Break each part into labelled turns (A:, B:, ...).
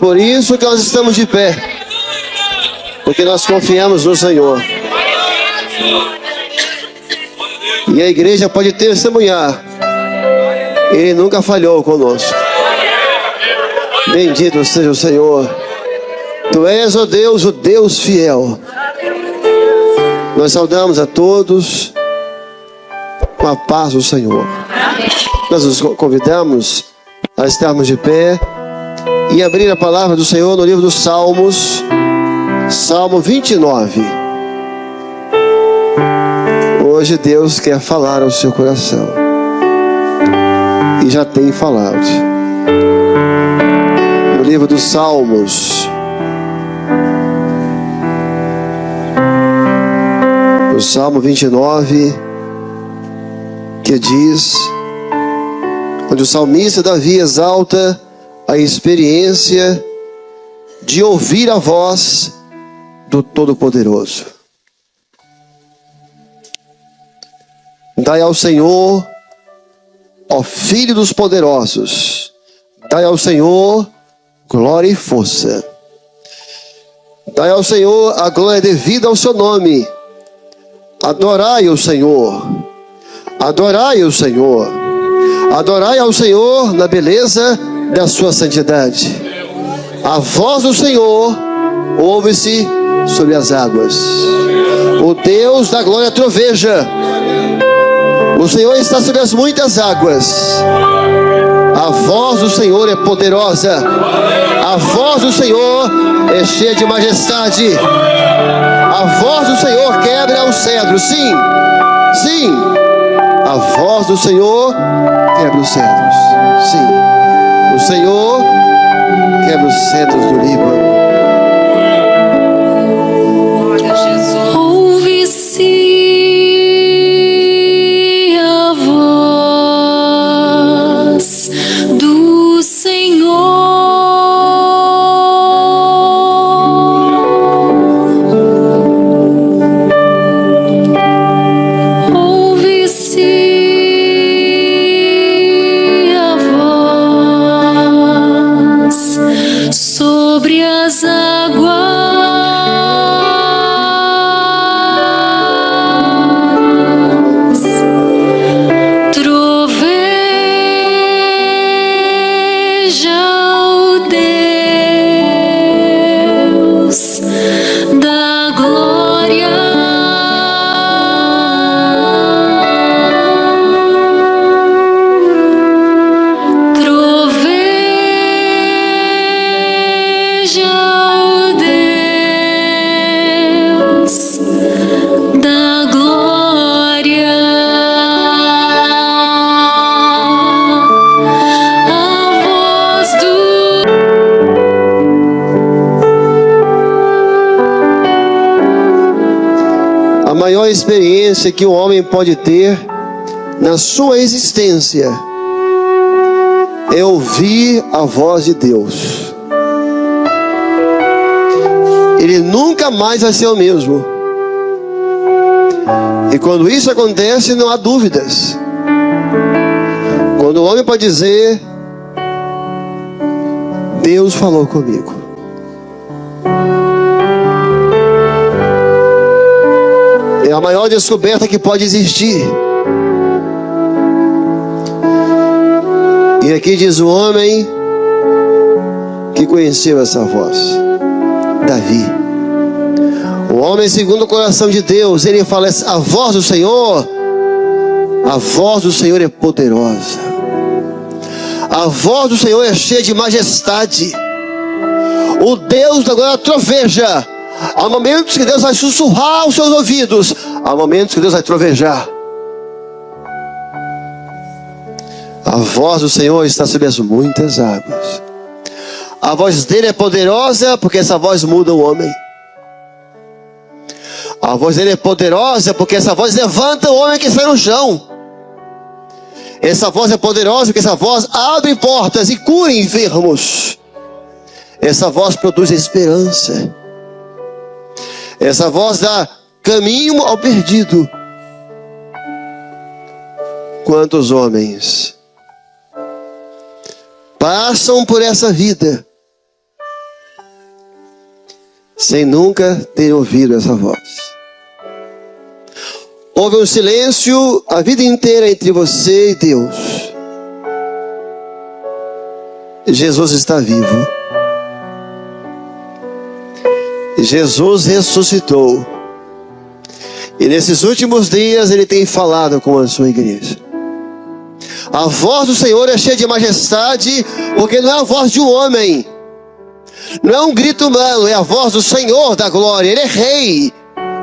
A: por isso que nós estamos de pé, porque nós confiamos no Senhor. E a igreja pode testemunhar, Ele nunca falhou conosco. Bendito seja o Senhor. Tu és, ó Deus, o Deus fiel. Nós saudamos a todos com a paz do Senhor. Nós os convidamos a estarmos de pé e abrir a palavra do Senhor no livro dos Salmos, Salmo 29. Hoje Deus quer falar ao seu coração e já tem falado. No livro dos Salmos, o Salmo 29, que diz, onde o salmista Davi exalta a experiência de ouvir a voz do Todo-Poderoso. Dai ao Senhor, ó Filho dos poderosos, dai ao Senhor glória e força. Dai ao Senhor a glória devida ao seu nome. Adorai o Senhor, adorai o Senhor, adorai ao Senhor na beleza da sua santidade. A voz do Senhor ouve-se sobre as águas. O Deus da glória troveja. O Senhor está sobre as muitas águas. A voz do Senhor é poderosa. A voz do Senhor é cheia de majestade. A voz do Senhor quebra os cedros. Sim, sim. A voz do Senhor quebra os cedros. Sim. O Senhor quebra os cedros do Líbano. A maior experiência que o homem pode ter na sua existência é ouvir a voz de Deus. Ele nunca mais vai ser o mesmo. E quando isso acontece, não há dúvidas. Quando o homem pode dizer: Deus falou comigo. É a maior descoberta que pode existir. E aqui diz o homem que conheceu essa voz, Davi. O homem segundo o coração de Deus, ele fala: a voz do Senhor é poderosa. A voz do Senhor é cheia de majestade. O Deus da glória troveja. Há momentos que Deus vai sussurrar aos seus ouvidos. Há momentos que Deus vai trovejar. A voz do Senhor está sobre as muitas águas. A voz dele é poderosa, porque essa voz muda o homem. A voz dele é poderosa, porque essa voz levanta o homem que está no chão. Essa voz é poderosa, porque essa voz abre portas e cura enfermos. Essa voz produz esperança. Essa voz dá caminho ao perdido. Quantos homens passam por essa vida sem nunca ter ouvido essa voz. Houve um silêncio a vida inteira entre você e Deus. Jesus está vivo. Jesus ressuscitou. E nesses últimos dias Ele tem falado com a sua igreja. A voz do Senhor é cheia de majestade, porque não é a voz de um homem. Não é um grito humano, é a voz do Senhor da glória. Ele é rei.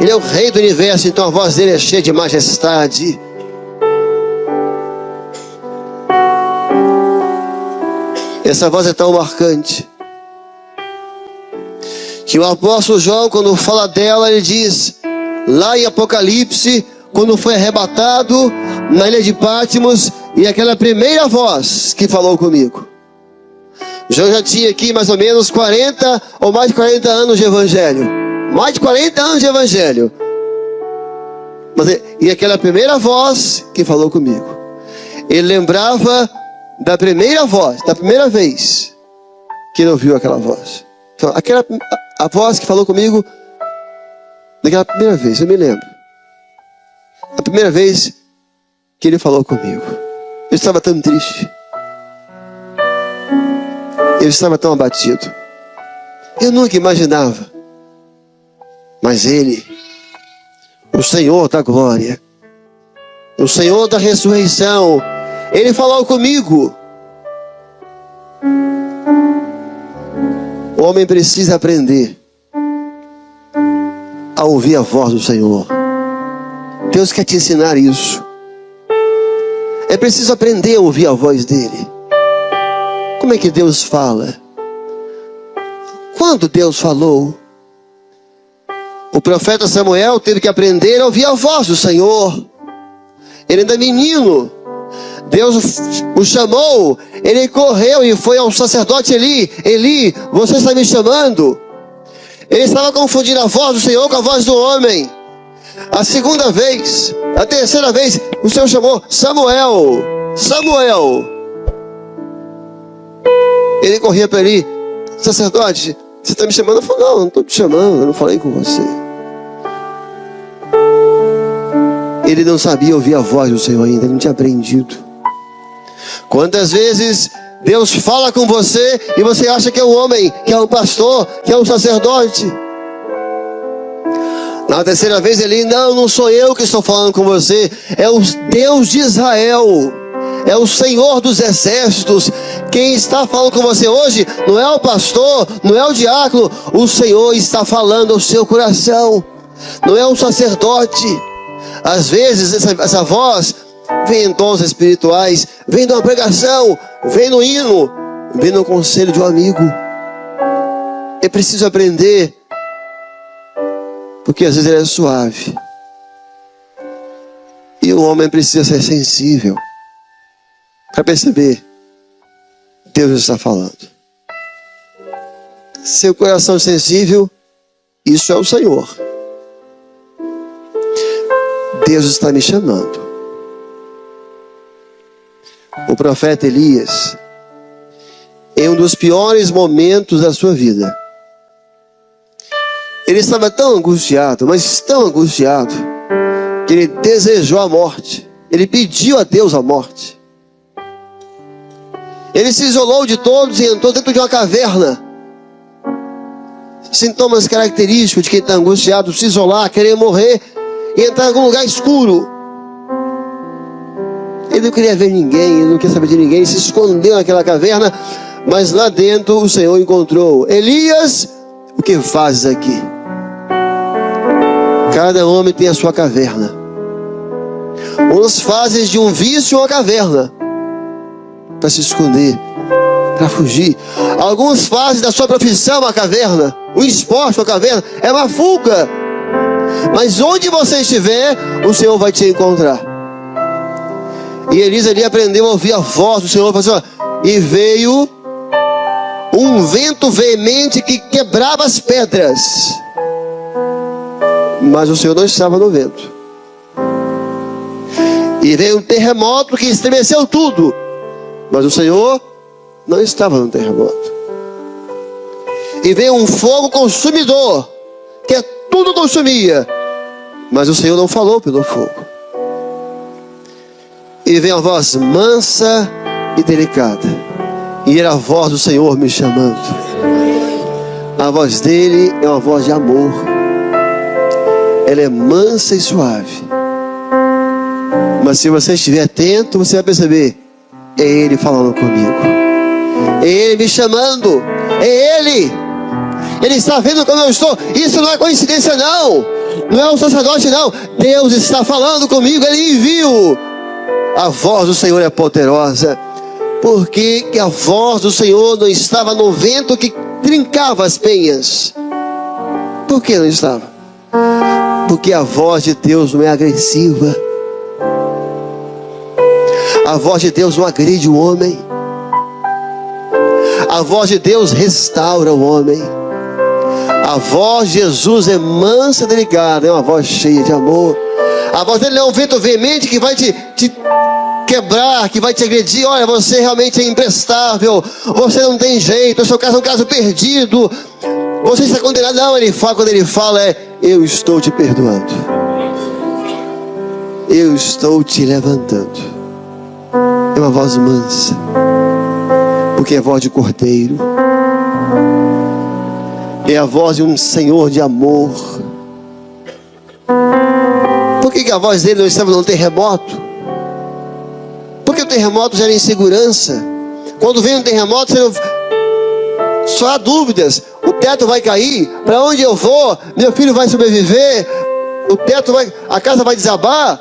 A: Ele é o rei do universo, então a voz dele é cheia de majestade. Essa voz é tão marcante que o apóstolo João, quando fala dela, ele diz, lá em Apocalipse, quando foi arrebatado na ilha de Patmos, e aquela primeira voz que falou comigo. João já tinha aqui mais ou menos 40 ou mais de 40 anos de evangelho. Mais de 40 anos de evangelho. E aquela primeira voz que falou comigo. Ele lembrava da primeira voz, da primeira vez que ele ouviu aquela voz. Então, a voz que falou comigo daquela primeira vez, eu me lembro. A primeira vez que ele falou comigo. Eu estava tão triste. Eu estava tão abatido. Eu nunca imaginava. Mas Ele, o Senhor da glória, o Senhor da ressurreição, Ele falou comigo. O homem precisa aprender a ouvir a voz do Senhor. Deus quer te ensinar isso. É preciso aprender a ouvir a voz dEle. Como é que Deus fala? Quando Deus falou? O profeta Samuel teve que aprender a ouvir a voz do Senhor. Ele ainda é menino. Deus o chamou. Ele correu e foi ao sacerdote Eli. Eli, você está me chamando? Ele estava confundindo a voz do Senhor com a voz do homem. A segunda vez, a terceira vez, o Senhor chamou Samuel. Samuel. Ele corria para Eli. Sacerdote, você está me chamando? Eu falei, não estou te chamando, eu não falei com você. Ele não sabia ouvir a voz do Senhor ainda, ele não tinha aprendido. Quantas vezes Deus fala com você e você acha que é um homem, que é um pastor, que é um sacerdote? Na terceira vez ele, não sou eu que estou falando com você, é o Deus de Israel. É o Senhor dos exércitos. Quem está falando com você hoje não é o pastor, não é o diácono. O Senhor está falando ao seu coração. Não é um sacerdote. Às vezes essa voz vem em dons espirituais, vem de uma pregação, vem no hino, vem no conselho de um amigo. É preciso aprender, porque às vezes ele é suave. E o homem precisa ser sensível para perceber, Deus está falando. Seu coração sensível, isso é o Senhor. Deus está me chamando. O profeta Elias, em um dos piores momentos da sua vida, ele estava tão angustiado, mas tão angustiado, que ele desejou a morte. Ele pediu a Deus a morte. Ele se isolou de todos e entrou dentro de uma caverna. Sintomas característicos de quem está angustiado: se isolar, querer morrer e entrar em algum lugar escuro. Ele não queria ver ninguém, ele não queria saber de ninguém, ele se escondeu naquela caverna, mas lá dentro o Senhor encontrou. Elias, o que fazes aqui? Cada homem tem a sua caverna. Uns fazem de um vício uma caverna para se esconder, para fugir. Alguns fazem da sua profissão uma caverna, um esporte uma caverna, é uma fuga. Mas onde você estiver, o Senhor vai te encontrar. E Elias ali aprendeu a ouvir a voz do Senhor, assim, ó, e veio um vento veemente que quebrava as pedras. Mas o Senhor não estava no vento. E veio um terremoto que estremeceu tudo. Mas o Senhor não estava no terremoto. E veio um fogo consumidor, que tudo consumia. Mas o Senhor não falou pelo fogo. E veio a voz mansa e delicada. E era a voz do Senhor me chamando. A voz dele é uma voz de amor. Ela é mansa e suave. Mas se você estiver atento, você vai perceber: é Ele falando comigo, é Ele me chamando, é Ele. Ele está vendo como eu estou. Isso não é coincidência não. Não é um sacerdote não. Deus está falando comigo. Ele me viu. A voz do Senhor é poderosa. Por que a voz do Senhor não estava no vento que trincava as penhas? Por que não estava? Porque a voz de Deus não é agressiva. A voz de Deus não agride o homem. A voz de Deus restaura o homem. A voz de Jesus é mansa e delicada. É uma voz cheia de amor. A voz dele não é um vento veemente que vai te quebrar, que vai te agredir. Olha, você realmente é imprestável. Você não tem jeito. O seu caso é um caso perdido. Você está condenado. Não, ele fala, quando ele fala eu estou te perdoando. Eu estou te levantando. É uma voz mansa. Porque é voz de cordeiro. É a voz de um Senhor de amor. Por que a voz dele não estava no terremoto? Porque o terremoto gera insegurança. Quando vem um terremoto, só há dúvidas. O teto vai cair. Para onde eu vou? Meu filho vai sobreviver? A casa vai desabar?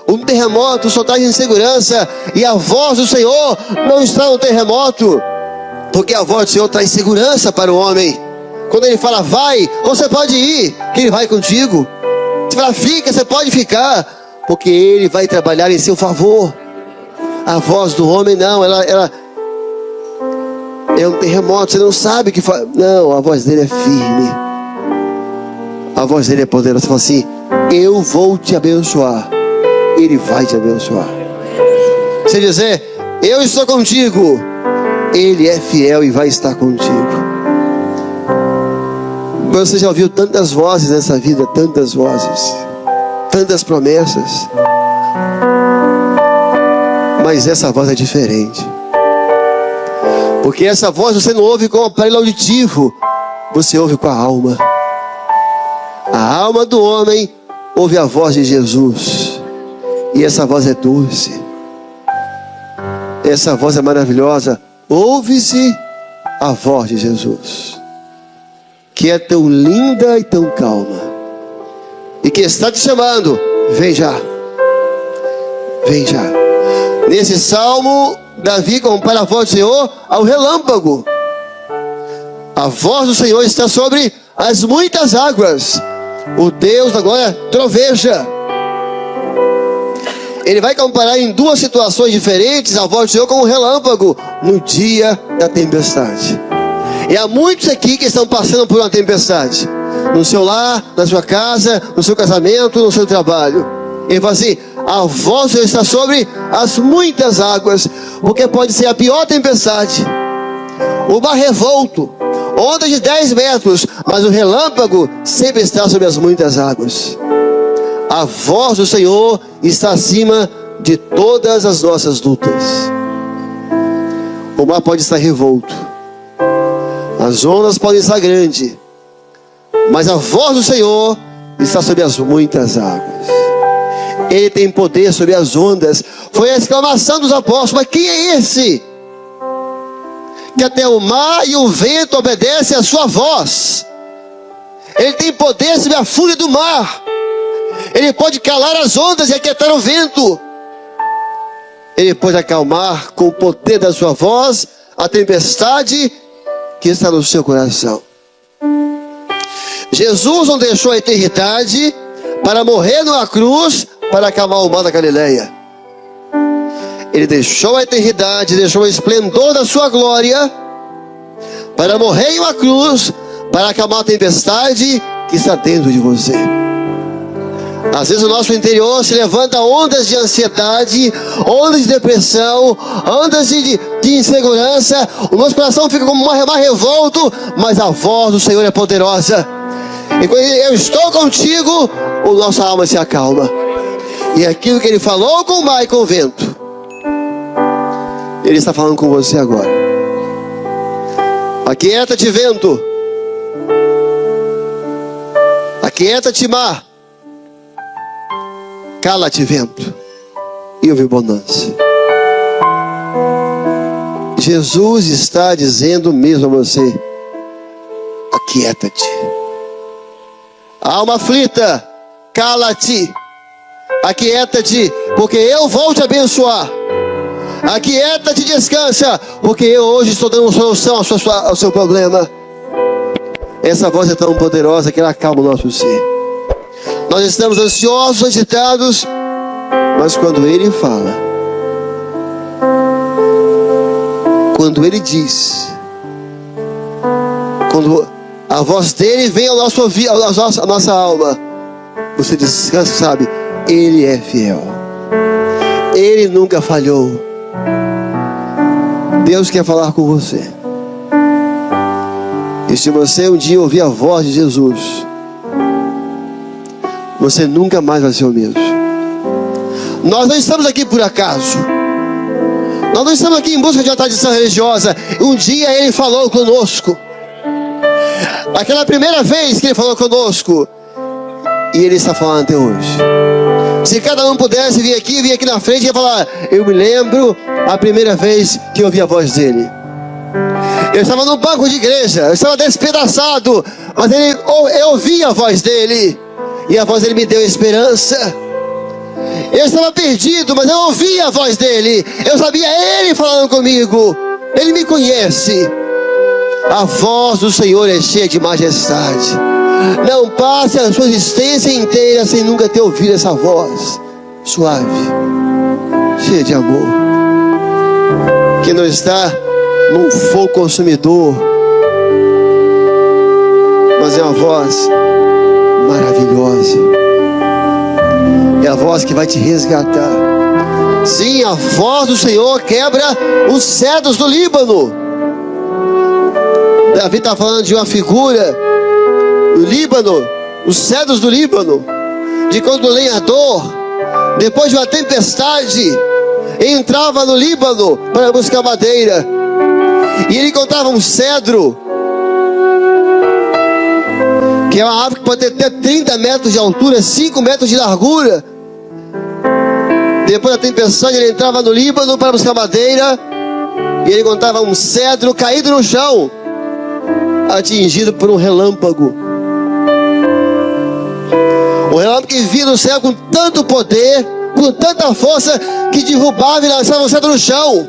A: Um terremoto só traz insegurança. E a voz do Senhor não está no terremoto. Porque a voz do Senhor traz segurança para o homem. Quando ele fala vai, você pode ir, que ele vai contigo. Se fala fica, você pode ficar, porque ele vai trabalhar em seu favor. A voz do homem não, ela é um terremoto, você não sabe o que faz. Não, a voz dele é firme. A voz dele é poderosa. Você fala assim: eu vou te abençoar. Ele vai te abençoar. Você dizer: eu estou contigo. Ele é fiel e vai estar contigo. Você já ouviu tantas vozes nessa vida, tantas vozes, tantas promessas, mas essa voz é diferente. Porque essa voz você não ouve com o aparelho auditivo, você ouve com a alma. A alma do homem ouve a voz de Jesus. E essa voz é doce. Essa voz é maravilhosa. Ouve-se a voz de Jesus, que é tão linda e tão calma, e que está te chamando: vem já, vem já. Nesse salmo, Davi compara a voz do Senhor ao relâmpago. A voz do Senhor está sobre as muitas águas. O Deus da glória troveja. Ele vai comparar em duas situações diferentes a voz do Senhor com o relâmpago no dia da tempestade. E há muitos aqui que estão passando por uma tempestade, no seu lar, na sua casa, no seu casamento, no seu trabalho. Ele fala assim: a voz do Senhor está sobre as muitas águas, porque pode ser a pior tempestade, o mar revolto, onda de 10 metros, mas o relâmpago sempre está sobre as muitas águas. A voz do Senhor está acima de todas as nossas lutas. O mar pode estar revolto, as ondas podem estar grandes, mas a voz do Senhor está sobre as muitas águas. Ele tem poder sobre as ondas. Foi a exclamação dos apóstolos: mas quem é esse? Que até o mar e o vento obedecem à sua voz. Ele tem poder sobre a fúria do mar. Ele pode calar as ondas e aquietar o vento. Ele pode acalmar com o poder da sua voz a tempestade que está no seu coração. Jesus não deixou a eternidade para morrer numa cruz para acalmar o mar da Galileia. Ele deixou a eternidade, deixou o esplendor da sua glória para morrer em uma cruz para acalmar a tempestade que está dentro de você. Às vezes o nosso interior se levanta ondas de ansiedade, ondas de depressão, ondas de insegurança. O nosso coração fica como um mar revolto, mas a voz do Senhor é poderosa. E quando eu estou contigo, a nossa alma se acalma. E aquilo que Ele falou com o mar e com o vento, Ele está falando com você agora. Aquieta-te, vento. Aquieta-te, mar. Cala-te, vento, e houve bonança. Jesus está dizendo mesmo a você: aquieta-te. Alma aflita, cala-te. Aquieta-te, porque eu vou te abençoar. Aquieta-te, descansa, porque eu hoje estou dando solução ao seu problema. Essa voz é tão poderosa que ela acalma o nosso ser. Nós estamos ansiosos, agitados, mas quando Ele fala, quando Ele diz, quando a voz dEle vem ao nosso ouvido, à nossa alma, você descansa, sabe? Ele é fiel. Ele nunca falhou. Deus quer falar com você. E se você um dia ouvir a voz de Jesus, você nunca mais vai ser o mesmo. Nós não estamos aqui por acaso. Nós não estamos aqui em busca de uma tradição religiosa. Um dia Ele falou conosco. Aquela primeira vez que Ele falou conosco, e Ele está falando até hoje. Se cada um pudesse vir aqui na frente e falar: eu me lembro a primeira vez que eu ouvi a voz dEle. Eu estava no banco de igreja, eu estava despedaçado, mas eu ouvi a voz dEle. E a voz dEle me deu esperança. Eu estava perdido, mas eu ouvi a voz dEle. Eu sabia Ele falando comigo. Ele me conhece. A voz do Senhor é cheia de majestade. Não passe a sua existência inteira sem nunca ter ouvido essa voz suave, cheia de amor, que não está num fogo consumidor, mas é uma voz maravilhosa. É a voz que vai te resgatar. Sim, a voz do Senhor quebra os cedros do Líbano. Davi está falando de uma figura do Líbano, os cedros do Líbano, de quando o lenhador, depois de uma tempestade, entrava no Líbano para buscar madeira, e ele encontrava um cedro, que é uma árvore que pode ter 30 metros de altura, 5 metros de largura. Depois da tempestade, ele entrava no Líbano para buscar madeira, e ele encontrava um cedro caído no chão, atingido por um relâmpago. O relâmpago que vinha do céu com tanto poder, com tanta força, que derrubava e lançava o cedro no chão.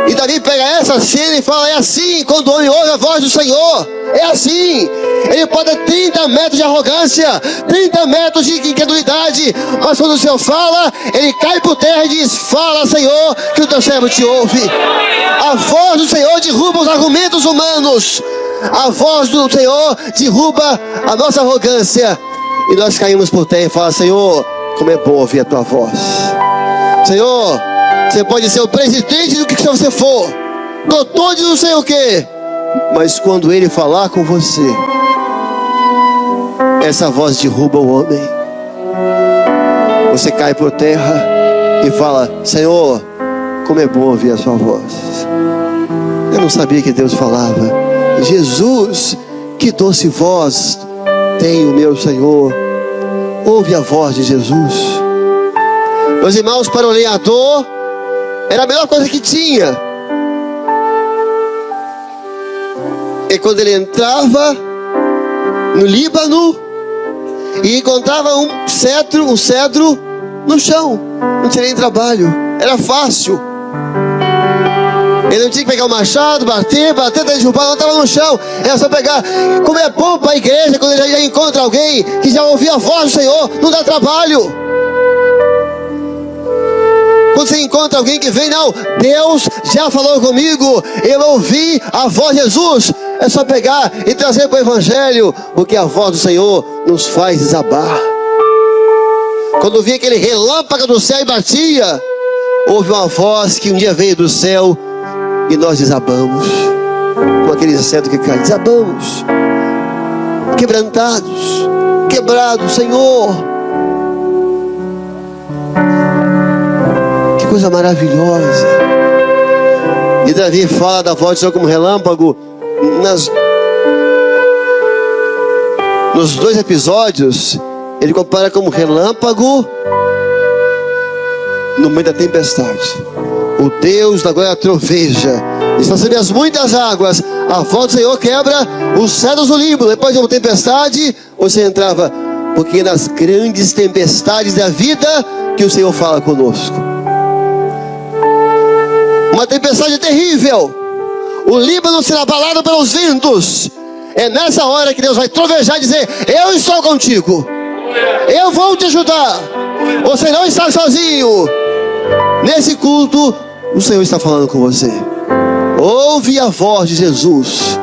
A: E Davi pega essa cena e fala: é assim quando o homem ouve a voz do Senhor. É assim. Ele pode ter 30 metros de arrogância, 30 metros de incredulidade, mas quando o Senhor fala, ele cai por terra e diz: fala, Senhor, que o teu servo te ouve. A voz do Senhor derruba os argumentos humanos. A voz do Senhor derruba a nossa arrogância, e nós caímos por terra e falamos: Senhor, como é bom ouvir a tua voz. Senhor, você pode ser o presidente do que você for, doutor de não sei o que, mas quando Ele falar com você, essa voz derruba o homem. Você cai por terra e fala: Senhor, como é bom ouvir a sua voz. Eu não sabia que Deus falava. Jesus, que doce voz tem o meu Senhor. Ouve a voz de Jesus. Meus irmãos, para o lenhador era a melhor coisa que tinha. E quando ele entrava no Líbano e encontrava um cedro no chão, não tinha nem trabalho, era fácil. Ele não tinha que pegar o machado, bater, derrubar, não, estava no chão. Era só pegar. Como é bom para a igreja quando ele já encontra alguém que já ouvia a voz do Senhor, não dá trabalho. Quando você encontra alguém que vem: não, Deus já falou comigo, eu ouvi a voz de Jesus. É só pegar e trazer para o Evangelho, porque a voz do Senhor nos faz desabar. quando vinha aquele relâmpago do céu e batia, houve uma voz que um dia veio do céu e nós desabamos, com aquele cedro que cai, desabamos, quebrantados, quebrados, Senhor. Que coisa maravilhosa. E Davi fala da voz do Senhor como relâmpago nos 2 episódios. Ele compara como relâmpago no meio da tempestade. O Deus da glória troveja, está sobre as muitas águas. A voz do Senhor quebra os cedros do Líbano. Depois de uma tempestade, você entrava, porque nas grandes tempestades da vida que o Senhor fala conosco. Uma tempestade terrível, o Líbano será abalado pelos ventos. É nessa hora que Deus vai trovejar e dizer: eu estou contigo, eu vou te ajudar, você não está sozinho. Nesse culto, o Senhor está falando com você. Ouve a voz de Jesus,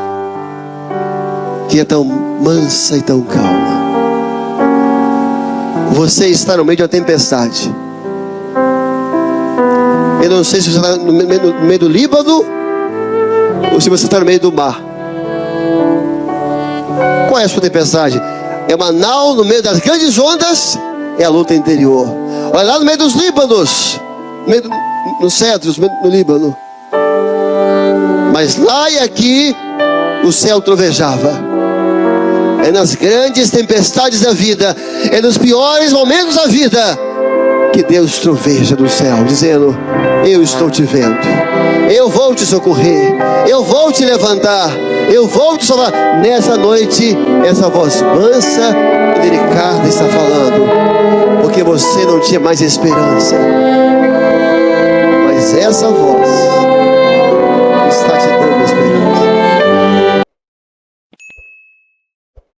A: que é tão mansa e tão calma. Você está no meio de uma tempestade. Eu não sei se você está no meio do Líbano ou se você está no meio do mar. Qual é a sua tempestade? É uma nau no meio das grandes ondas? É a luta interior. Olha lá no meio dos Líbanos, nos cedros, no Líbano. Mas lá e aqui o céu trovejava. É nas grandes tempestades da vida, é nos piores momentos da vida, que Deus troveja do céu, dizendo: eu estou te vendo, eu vou te socorrer, eu vou te levantar, eu vou te salvar. Nessa noite, essa voz mansa e delicada está falando, porque você não tinha mais esperança, mas essa voz está te